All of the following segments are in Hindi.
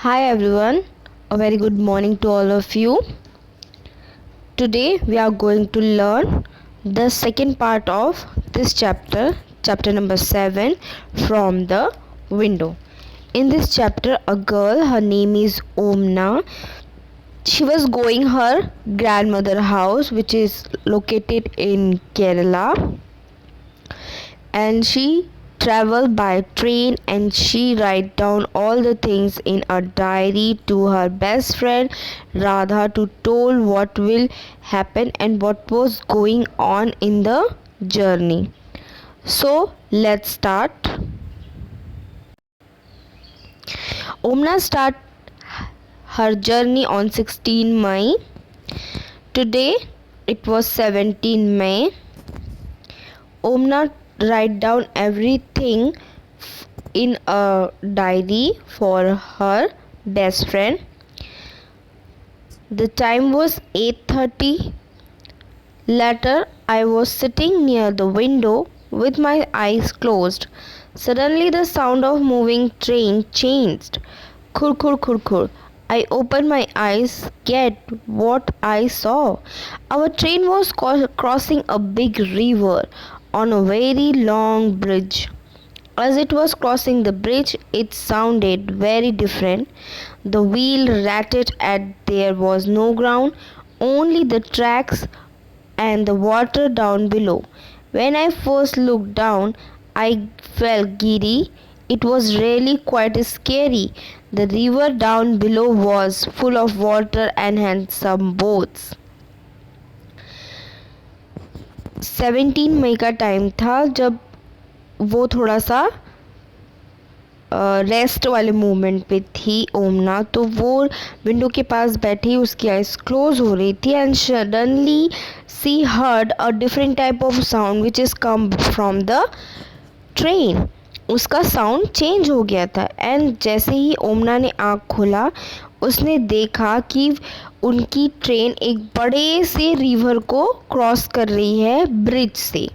Hi everyone, a very good morning to all of you. Today we are going to learn the second part of this chapter, chapter number 7, from the window. In this chapter, a girl, her name is Omna, she was going her grandmother house which is located in Kerala, and she traveled by train and she write down all the things in a diary to her best friend Radha to tell what will happen and what was going on in the journey. So let's start. Omna start her journey on 16 May. Today it was 17 May. Omna write down everything in a diary for her best friend. The time was 8:30. Later, I was sitting near the window with my eyes closed. Suddenly, the sound of moving train changed. Khur khur khur khur. I opened my eyes. Get what I saw. Our train was crossing a big river on a very long bridge. As it was crossing the bridge, it sounded very different. The wheel rattled and there was no ground, only the tracks and the water down below. When I first looked down, I felt giddy. It was really quite scary. The river down below was full of water and had some boats. 17 मई का टाइम था जब वो थोड़ा सा रेस्ट वाले मोमेंट पे थी ओमना, तो वो विंडो के पास बैठी, उसकी आइज क्लोज हो रही थी and suddenly she heard a different type of sound which is come from the train. उसका साउंड चेंज हो गया था एंड जैसे ही ओमना ने आँख खोला उसने देखा कि उनकी ट्रेन एक बड़े से रिवर को क्रॉस कर रही है ब्रिज से.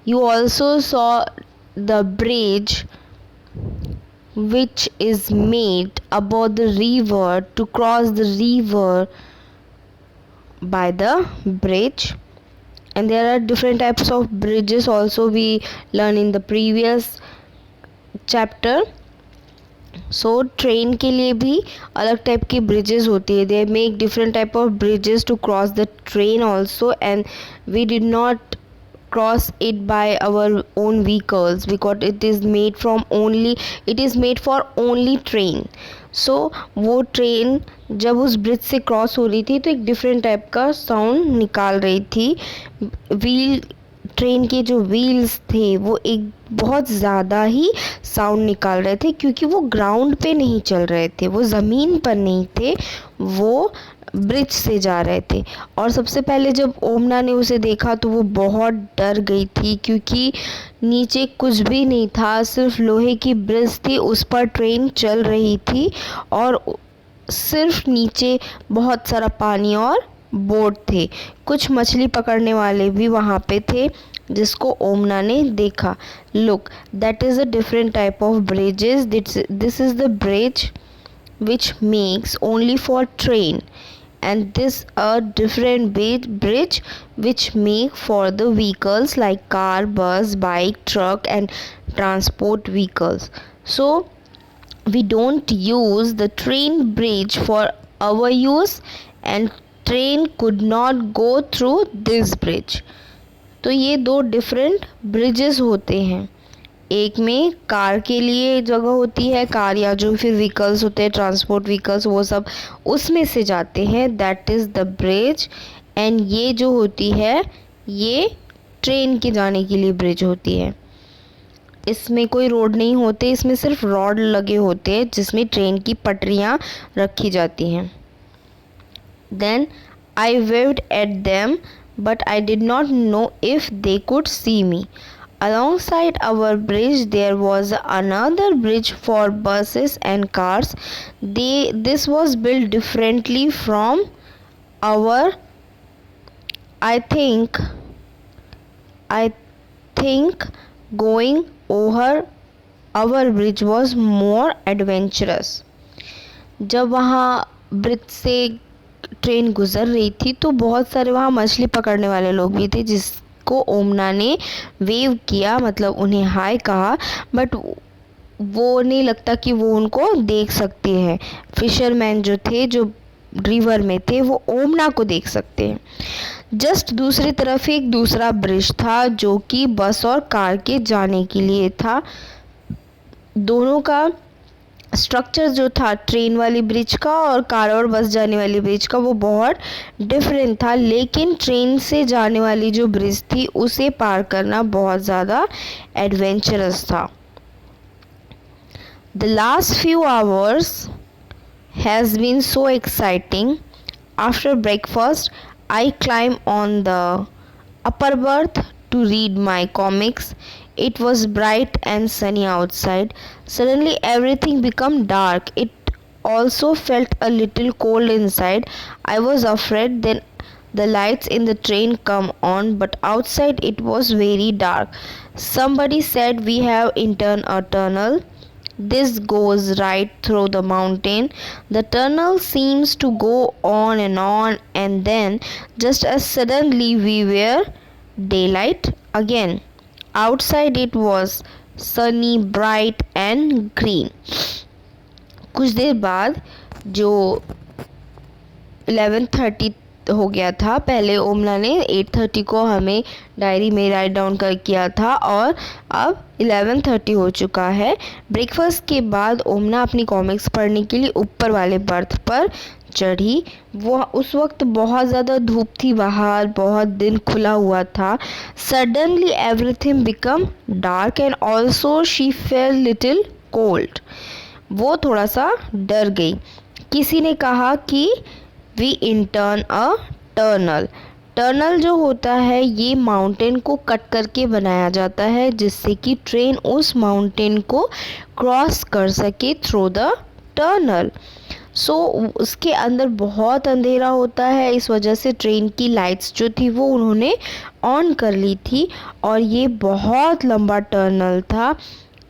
You also saw the bridge which is made above the river to cross the river by the bridge. And there are different types of bridges also we learn in the previous chapter. So train के लिए भी अलग टाइप की bridges होती है. They make different type of bridges to cross the train also, and we did not cross it by our own vehicles because it is made for only train. So वो ट्रेन जब उस ब्रिज से क्रॉस हो रही थी तो एक डिफरेंट टाइप का साउंड निकाल रही थी. व्हील ट्रेन के जो व्हील्स थे वो एक बहुत ज़्यादा ही साउंड निकाल रहे थे क्योंकि वो ग्राउंड पे नहीं चल रहे थे, वो ज़मीन पर नहीं थे, वो ब्रिज से जा रहे थे. और सबसे पहले जब ओमना ने उसे देखा तो वो बहुत डर गई थी क्योंकि नीचे कुछ भी नहीं था, सिर्फ लोहे की ब्रिज थी, उस पर ट्रेन चल रही थी और सिर्फ नीचे बहुत सारा पानी और बोट थे. कुछ मछली पकड़ने वाले भी वहाँ पे थे जिसको ओमना ने देखा. Look, that is a different type of bridges. This is the bridge which makes only for train, and this a different bridge which make for the vehicles like car, bus, bike, truck and transport vehicles. So we don't use the train bridge for our use and train could not go through this bridge. तो ये दो डिफरेंट ब्रिजेस होते हैं. एक में कार के लिए जगह होती है, कार या जो फिर व्हीकल्स होते हैं ट्रांसपोर्ट व्हीकल्स वो सब उसमें से जाते हैं, that is the bridge. And ये जो होती है ये ट्रेन के जाने के लिए ब्रिज होती है. इसमें कोई रोड नहीं होते, इसमें सिर्फ रॉड लगे होते हैं जिसमें ट्रेन की पटरियाँ रखी जाती हैं. Then I waved at them but I did not know if they could see me. Alongside our bridge there was another bridge for buses and cars. This was built differently from our. I think going over our bridge was more adventurous. जब वहाँ ब्रिज से ट्रेन गुजर रही थी तो बहुत सारे वहाँ मछली पकड़ने वाले लोग भी थे, जिसको ओमना ने वेव किया, मतलब उन्हें हाय कहा, बट वो नहीं लगता कि वो उनको देख सकते हैं। फिशरमैन जो थे, जो रिवर में थे, वो ओमना को देख सकते हैं। जस्ट दूसरी तरफ एक दूसरा ब्रिज था जो कि बस और कार के जाने के लिए था। दोनों का स्ट्रक्चर जो था ट्रेन वाली ब्रिज का और कार और बस जाने वाली ब्रिज का, वो बहुत डिफरेंट था, लेकिन ट्रेन से जाने वाली जो ब्रिज थी उसे पार करना बहुत ज़्यादा एडवेंचरस था। The last few hours has been so exciting. After breakfast, I climb on the upper berth to read my comics. It was bright and sunny outside. Suddenly everything became dark. It also felt a little cold inside. I was afraid then the lights in the train come on, but outside it was very dark. Somebody said we have entered a tunnel. This goes right through the mountain. The tunnel seems to go on, and then just as suddenly we were daylight again. Outside it was sunny, bright and green. कुछ देर बाद जो 11:30 हो गया था, पहले ओमना ने 8:30 को हमें डायरी में राइट डाउन कर किया था और अब 11:30 हो चुका है। ब्रेकफास्ट के बाद ओमना अपनी कॉमिक्स पढ़ने के लिए ऊपर वाले बर्थ पर चढ़ी। वो उस वक्त बहुत ज़्यादा धूप थी बाहर, बहुत दिन खुला हुआ था। Suddenly everything become dark and also she fell little cold. वो थोड़ा सा डर गई। किसी ने कहा कि we enter a tunnel. Tunnel जो होता है ये माउंटेन को कट करके बनाया जाता है, जिससे कि ट्रेन उस माउंटेन को क्रॉस कर सके थ्रू द टनल। सो उसके अंदर बहुत अंधेरा होता है, इस वजह से ट्रेन की लाइट्स जो थी वो उन्होंने ऑन कर ली थी और ये बहुत लंबा टनल था।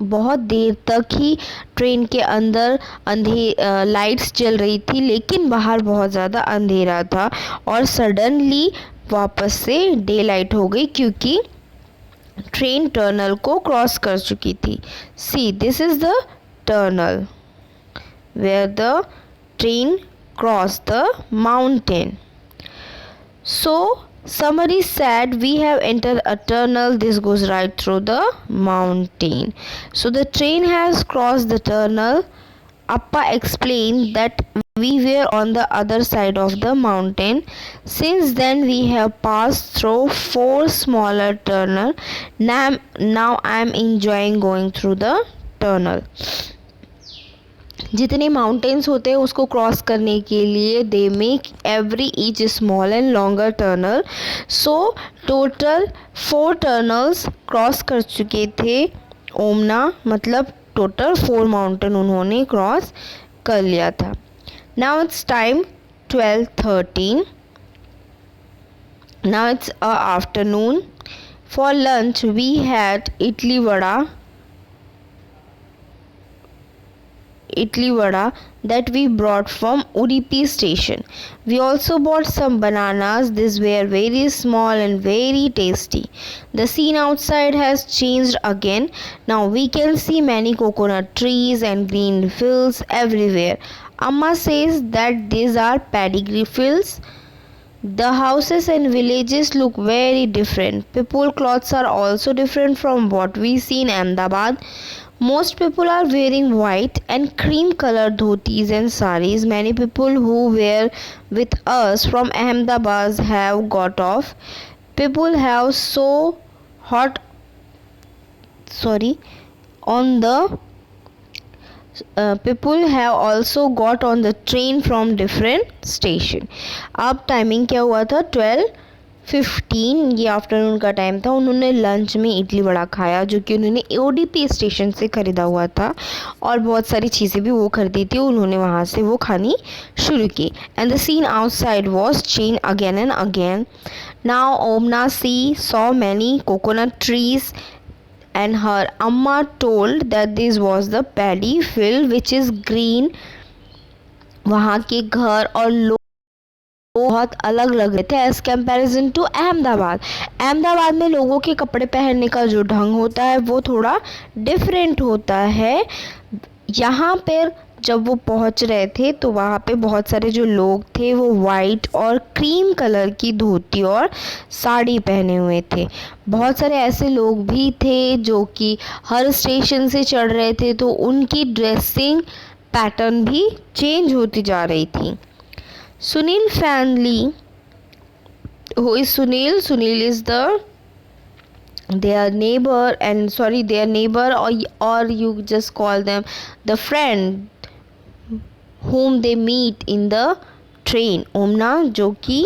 बहुत देर तक ही ट्रेन के अंदर लाइट्स जल रही थी, लेकिन बाहर बहुत ज़्यादा अंधेरा था और सडनली वापस से डे लाइट हो गई क्योंकि ट्रेन टनल को क्रॉस कर चुकी थी। See this is the tunnel where the train cross the mountain. So somebody said we have entered a tunnel. This goes right through the mountain. So the train has crossed the tunnel. Appa explained that we were on the other side of the mountain. Since then we have passed through 4 smaller tunnels. Now I am enjoying going through the tunnel. जितने माउंटेन्स होते हैं उसको क्रॉस करने के लिए they make every each small and longer tunnel. So total 4 tunnels cross कर चुके थे ओमना, मतलब टोटल 4 माउंटेन उन्होंने क्रॉस कर लिया था। Now it's time 12:13। Now it's afternoon. For lunch we had idli vada that we brought from Udupi station. We also bought some bananas. These were very small and very tasty. The scene outside has changed again. Now we can see many coconut trees and green fields everywhere. Amma says that these are paddy fields. The houses and villages look very different. People clothes are also different from what we see in Ahmedabad. Most people are wearing white and cream colored dhotis and saris. Many people who were with us from Ahmedabad have got off. People have people have also got on the train from different station. अब टाइमिंग क्या हुआ था 12:15, ये आफ्टरनून का टाइम था। उन्होंने लंच में इडली वड़ा खाया जो कि उन्होंने ओडीपी स्टेशन से ख़रीदा हुआ था और बहुत सारी चीज़ें भी वो खरीदी थी, उन्होंने वहाँ से वो खानी शुरू की। And the scene outside was change again and again. Now Omana saw many coconut trees and her amma told that this was the paddy field which is green वहाँ के घर और लोग बहुत अलग लग रहे थे as comparison to Ahmedabad. Ahmedabad में लोगों के कपड़े पहनने का जो ढंग होता है वो थोड़ा डिफरेंट होता है। यहाँ पर जब वो पहुँच रहे थे तो वहाँ पे बहुत सारे जो लोग थे वो वाइट और क्रीम कलर की धोती और साड़ी पहने हुए थे। बहुत सारे ऐसे लोग भी थे जो कि हर स्टेशन से चढ़ रहे थे, तो उनकी ड्रेसिंग पैटर्न भी चेंज होती जा रही थी। Sunil family, who is Sunil? Sunil is their neighbor, or you just call them the friend whom they meet in the train. ओमना जो कि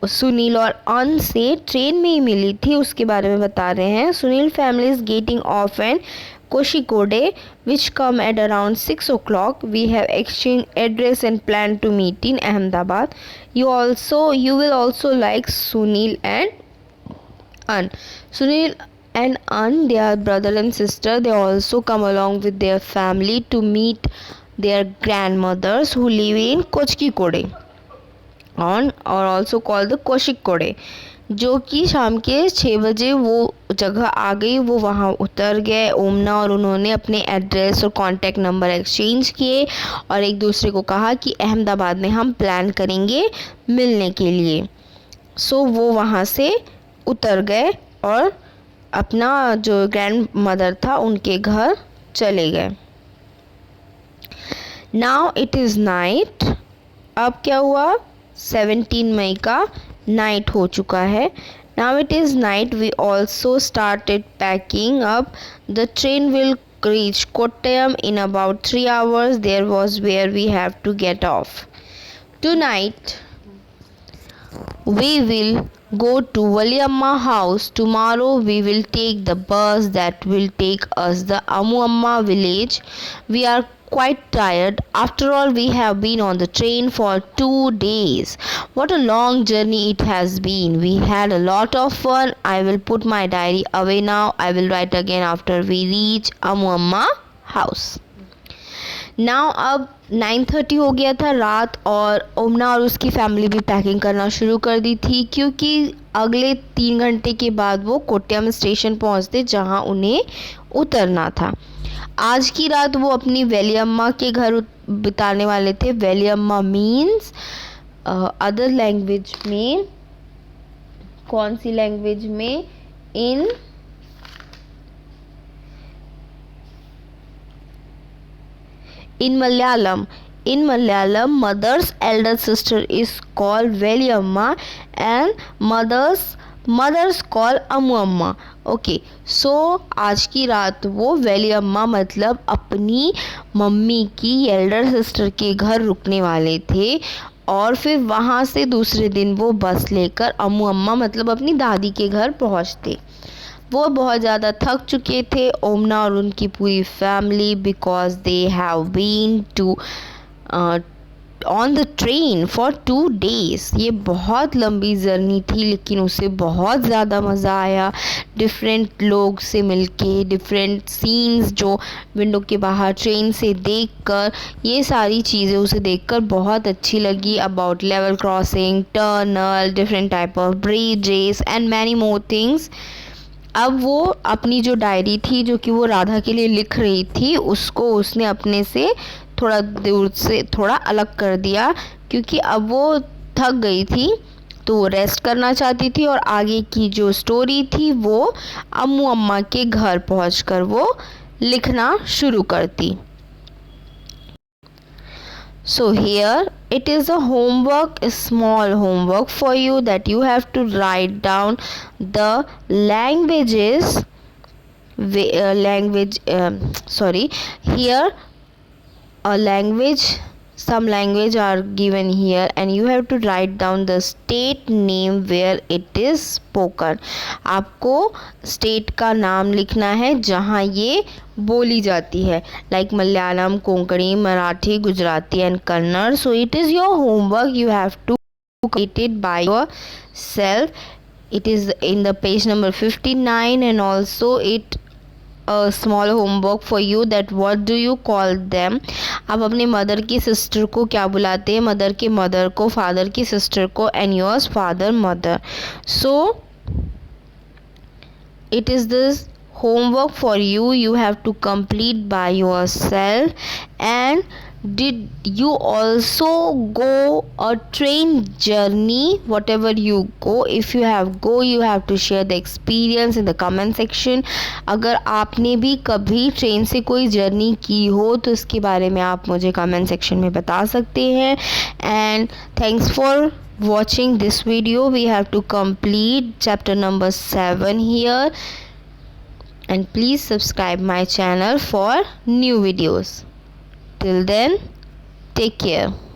सुनील और अन से ट्रेन में ही मिली थी उसके बारे में बता रहे हैं। Sunil family is getting off an Koshikode, which come at around 6 o'clock. We have exchanged address and plan to meet in Ahmedabad. You will also like Sunil and An. Sunil and An, they are brother and sister. They also come along with their family to meet their grandmothers who live in Kochikode, or also called the Koshikode. जो कि शाम के 6 बजे वो जगह आ गई, वो वहाँ उतर गए ओमना, और उन्होंने अपने एड्रेस और कॉन्टैक्ट नंबर एक्सचेंज किए और एक दूसरे को कहा कि अहमदाबाद में हम प्लान करेंगे मिलने के लिए। सो वो वहाँ से उतर गए और अपना जो ग्रैंड मदर था उनके घर चले गए। Now it is night. अब क्या हुआ, 17 मई का नाइट हो चुका है। Now it is night, we also started packing up. The train will reach Kottayam in about 3 hours. There was where we have to get off. Tonight we will go to Valiamma house. Tomorrow we will take the bus that will take us the Amuamma village. We are quite tired. After all, we have been on the train for 2 days. What a long journey it has been. We had a lot of fun. I will put my diary away now. I will write again after we reach Amuamma house. Now अब 9:30 हो गया था रात, और ओमना और उसकी फैमिली भी पैकिंग करना शुरू कर दी थी, क्योंकि अगले 3 घंटे के बाद वो कोट्टयम स्टेशन पहुंचते जहां उन्हें उतरना था। आज की रात वो अपनी वेलियम्मा के घर बिताने वाले थे। वेलियम्मा मीन्स अदर लैंग्वेज में, कौन सी लैंग्वेज में, in Malayalam. In Malayalam, mother's elder sister is called Veliamma and mother's called Amuamma. Okay, so आज की रात वो वेलियम्मा मतलब अपनी मम्मी की एल्डर सिस्टर के घर रुकने वाले थे, और फिर वहाँ से दूसरे दिन वो बस लेकर अमुअम्मा मतलब अपनी दादी के घर पहुँचते। वो बहुत ज़्यादा थक चुके थे, ओमना और उनकी पूरी फैमिली, because they have been to on the train for 2 days। ये बहुत लंबी जर्नी थी, लेकिन उसे बहुत ज़्यादा मज़ा आया। डिफरेंट लोग से मिलके, डिफरेंट सीन्स जो विंडो के बाहर ट्रेन से देखकर, ये सारी चीज़ें उसे देखकर बहुत अच्छी लगी। About level crossing, tunnel, different type of bridges and many more things. अब वो अपनी जो डायरी थी जो कि वो राधा के लिए लिख रही थी, उसको उसने अपने से थोड़ा दूर से थोड़ा अलग कर दिया, क्योंकि अब वो थक गई थी तो वो रेस्ट करना चाहती थी, और आगे की जो स्टोरी थी वो अम्मू के घर पहुंचकर वो लिखना शुरू करती। So here it is a homework, a small homework for you, that you have to write down the languages. Here a language, some language are given here, and you have to write down the state name where it is spoken. आपको स्टेट का नाम लिखना है जहाँ ये बोली जाती है, like Malayalam, Konkani, Marathi, Gujarati and Kannada. So it is your homework, you have to complete it by yourself. It is in the page number 59, and also it a small homework for you that what do you call them. आप अपने मदर की सिस्टर को क्या बुलाते हैं? मदर के मदर को, फादर की सिस्टर को, and yours father mother. So it is this homework for you. You have to complete by yourself. And did you also go a train journey? Whatever you go, if you have to share the experience in the comment section. अगर आपने भी कभी ट्रेन से कोई जर्नी की हो तो इसके बारे में आप मुझे comment section में बता सकते हैं. And thanks for watching this video. We have to complete chapter number 7 here, and please subscribe my channel for new videos. Till then, take care.